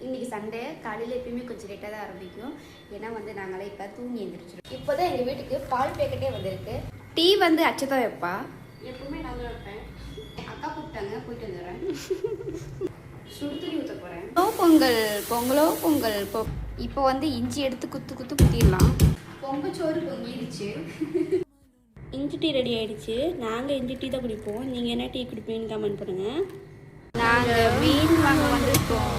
இன்றைக்கி சண்டே காலையில் எப்பயுமே கொஞ்சம் லேட்டாக தான் ஆரம்பிக்கும். ஏன்னா வந்து நாங்களே இப்போ தூங்கி எழுந்திரிச்சிடும். இப்போ தான் எங்கள் வீட்டுக்கு பால் பேக்கெட்டே வந்திருக்கு. டீ வந்து அச்சதான் வைப்பா, எப்பவுமே நான் தான் வைப்பேன். அக்கா கூப்பிட்டாங்க, போயிட்டு வந்துடுறேன். சுடு தண்ணி ஊற்ற போகிறேன். பொங்கல் பொங்கலோ பொங்கல் இப்போ வந்து இஞ்சி எடுத்து குத்திடலாம். பொங்கச்சோறு பொங்கிடுச்சு. இஞ்சி டீ ரெடி ஆகிடுச்சு. நாங்கள் இஞ்சி டீ தான் குடிப்போம். நீங்கள் என்ன டீ குடிப்பீங்கன்னு கமெண்ட் பண்ணுங்கள். நாங்கள் மீன் வாங்க வந்திருக்கோம்.